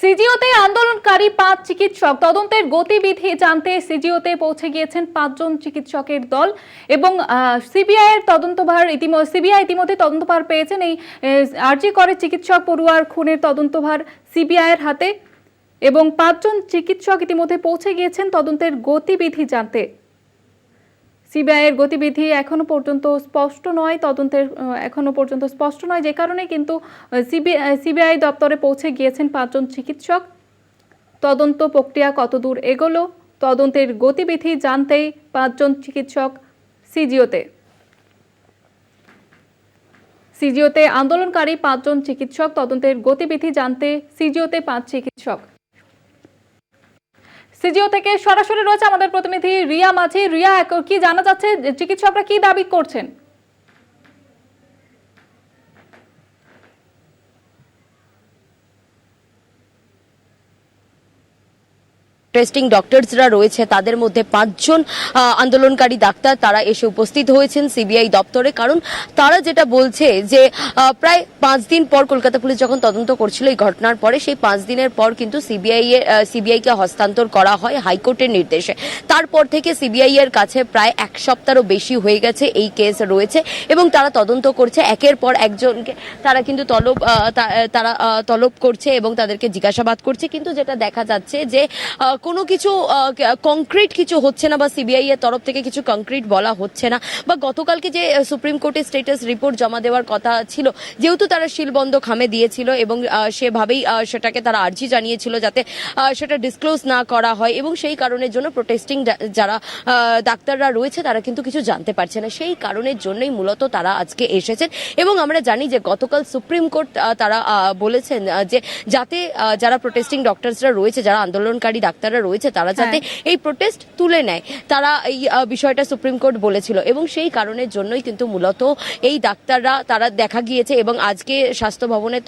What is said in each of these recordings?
সিজিওতে আন্দোলনকারী ৫ চিকিৎসক তদন্তের গতিবিধি জানতে সিজিওতে পৌঁছে গিয়েছেন ৫ জন চিকিৎসকের দল এবং সিবিআই ইতিমধ্যে তদন্তভার পেয়েছেন। এই আরজি করে চিকিৎসক পড়ুয়ার খুনের তদন্তভার সিবিআই এর হাতে এবং ৫ জন চিকিৎসক ইতিমধ্যে পৌঁছে গিয়েছেন তদন্তের গতিবিধি জানতে। সিবিআই এর গতিবিধি এখনো পর্যন্ত স্পষ্ট নয়, তদন্তের এখনো পর্যন্ত স্পষ্ট নয়, যে কারণে কিন্তু সিবিআই দপ্তরে পৌঁছে গিয়েছেন ৫ জন চিকিৎসক। তদন্ত প্রক্রিয়া কতদূর এগোলো, তদন্তের গতিবিধি জানতেই ৫ জন চিকিৎসক সিজিওতে আন্দোলনকারী ৫ জন চিকিৎসক তদন্তের গতিবিধি জানতে সিজিওতে ৫ চিকিৎসক। সিজিও থেকে সরাসরি রয়েছে আমাদের প্রতিনিধি রিয়া মাঝি। রিয়া, কি জানা যাচ্ছে, চিকিৎসকরা কি দাবি করছেন? টেস্টিং ডক্টরসরা রয়েছে তাদের মধ্যে ৫ জন আন্দোলনকারী ডাক্তার তারা এসে উপস্থিত হয়েছেন সিবিআই দপ্তরে। কারণ তারা যেটা বলছে যে প্রায় ৫ দিন পর কলকাতা পুলিশ যখন তদন্ত করছিল এই ঘটনার পরে, সেই ৫ দিনের পর কিন্তু সিবিআইকে হস্তান্তর করা হয় হাইকোর্টের নির্দেশে। তারপর থেকে সিবিআই এর কাছে প্রায় ১ সপ্তাহেরও বেশি হয়ে গেছে এই কেস রয়েছে এবং তারা তদন্ত করছে একের পর একজনকে। তারা কিন্তু তলব করছে এবং তাদেরকে জিজ্ঞাসাবাদ করছে, কিন্তু যেটা দেখা যাচ্ছে যে কোনো কিছু কংক্রিট কিছু হচ্ছে না বা সিবিআই এর তরফ থেকে কিছু কংক্রিট বলা হচ্ছে না। বা গতকালকে যে সুপ্রিম কোর্টে স্ট্যাটাস রিপোর্ট জমা দেওয়ার কথা ছিল, যেহেতু তারা শিলবন্ধ খামে দিয়েছিল এবং সেভাবেই সেটাকে তারা আর্জি জানিয়েছিল যাতে সেটা ডিসক্লোজ না করা হয়, এবং সেই কারণের জন্য প্রোটেস্টিং যারা ডাক্তাররা রয়েছে তারা কিন্তু কিছু জানতে পারছে না। সেই কারণের জন্যই মূলত তারা আজকে এসেছেন। এবং আমরা জানি যে গতকাল সুপ্রিম কোর্ট তারা বলেছেন যে যাতে যারা প্রোটেস্টিং ডক্টরসরা রয়েছে, যারা আন্দোলনকারী ডাক্তাররা রয়েছে, তারা যাতে এই প্রোটেস্ট তুলে নেয়, তারা এই বিষয়টা সুপ্রিম কোর্ট বলেছিল। এবং সেই কারণের জন্যই কিন্তু মূলত এই ডাক্তাররা তারা দেখা গিয়েছে এবং আজকে স্বাস্থ্য ভবনের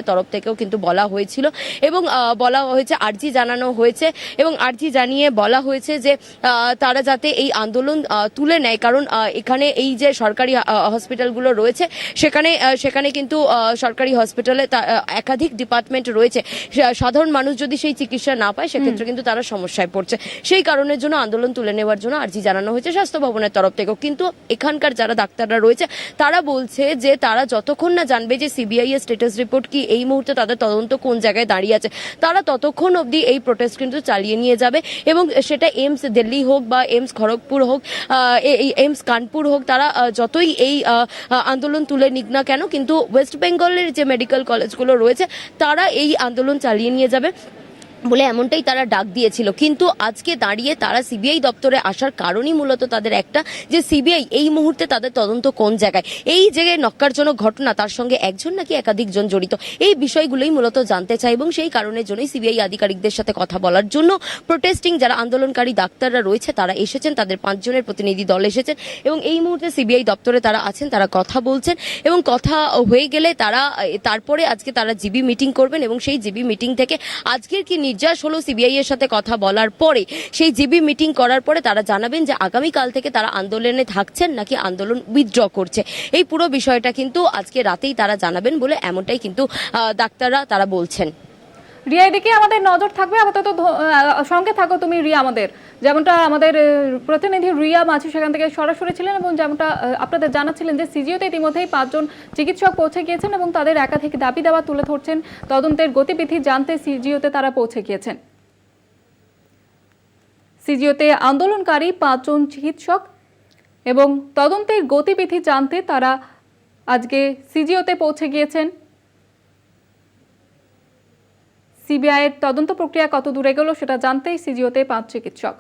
তরফ থেকেও কিন্তু বলা হয়েছিল এবং বলা হয়েছে, আর্জি জানানো হয়েছে এবং আর্জি জানিয়ে বলা হয়েছে যে তারা যাতে এই আন্দোলন তুলে নেয়। কারণ এখানে এই যে সরকারি হসপিটালগুলো রয়েছে সেখানে কিন্তু সরকারি হসপিটালে একাধিক ডিপার্টমেন্ট রয়েছে। সাধারণ মানুষ যদি সেই চিকিৎসা না পায় সেক্ষেত্রে কিন্তু তারা সমস্যায় পড়ছে। সেই কারণের জন্য আন্দোলন তুলে নেওয়ার জন্য আর্জি জানানো হয়েছে স্বাস্থ্য ভবনের তরফ থেকেও। কিন্তু এখানকার যারা ডাক্তাররা রয়েছে তারা বলছে যে তারা যতক্ষণ না জানবে যে সিবিআই এর স্ট্যাটাস রিপোর্ট কি, এই মুহূর্তে তাদের তদন্ত কোন জায়গায় দাঁড়িয়ে আছে, তারা ততক্ষণ অবধি এই প্রোটেস্ট কিন্তু চালিয়ে নিয়ে যাবে। এবং সেটা এইমস দিল্লি হোক বা এইমস খড়গপুর হোক, এইমস কানপুর হোক, তারা যতই এই আন্দোলন তুলে নিক না কেন, কিন্তু ওয়েস্ট বেঙ্গলের যে মেডিকেল কলেজগুলো রয়েছে তারা এই আন্দোলন চালিয়ে নিয়ে যাবে বলে এমনটাই তারা ডাক দিয়েছিল। কিন্তু আজকে দাঁড়িয়ে তারা সিবিআই দপ্তরে আসার কারণই মূলত তাদের একটা, যে সিবিআই এই মুহূর্তে তাদের তদন্ত কোন জায়গায়, এই জায়গায় নক্কারজনক ঘটনা, তার সঙ্গে একজন নাকি একাধিকজন জড়িত, এই বিষয়গুলোই মূলত জানতে চায়। এবং সেই কারণের জন্যই সিবিআই আধিকারিকদের সাথে কথা বলার জন্য প্রোটেস্টিং যারা আন্দোলনকারী ডাক্তাররা রয়েছে তারা এসেছেন, তাদের ৫ জনের প্রতিনিধি দল এসেছেন এবং এই মুহূর্তে সিবিআই দপ্তরে তারা আছেন, তারা কথা বলছেন এবং কথা হয়ে গেলে তারপরে আজকে তারা জিবি মিটিং করবেন এবং সেই জিবি মিটিং থেকে আজকের কি নির্যাস হলো সিবিআই এর সাথে কথা বলার পরে, সেই জিবি মিটিং করার পরে তারা জানাবেন যে আগামীকাল থেকে তারা আন্দোলনে থাকছেন নাকি আন্দোলন উইথড্র করছে। এই পুরো বিষয়টা কিন্তু আজকে রাতেই তারা জানাবেন বলে এমনটাই কিন্তু ডাক্তাররা তারা বলছেন। রিয়া, এদিকে আমাদের নজর থাকবে, আপাতত সঙ্গে থাকো তুমি রিয়া। যেমনটা আমাদের প্রতিনিধি রিয়া মাঝি সেখান থেকে সরাসরি ছিলেন এবং যেমনটা আপনাদের জানাচ্ছিলেন যে সিজিওতে ইতিমধ্যেই ৫ জন চিকিৎসক পৌঁছে গিয়েছেন এবং তাদের একাধিক দাবি দাওয়া তুলে ধরছেন। তদন্তের গতিবিধি জানতে সিজিওতে তারা পৌঁছে গিয়েছেন। সিজিওতে আন্দোলনকারী ৫ জন চিকিৎসক এবং তদন্তের গতিবিধি জানতে তারা আজকে সিজিওতে পৌঁছে গিয়েছেন। সিবিআই এর তদন্ত প্রক্রিয়া কত দূর এগোলো সেটা জানতেই সিজিওতে ৫ চিকিৎসক।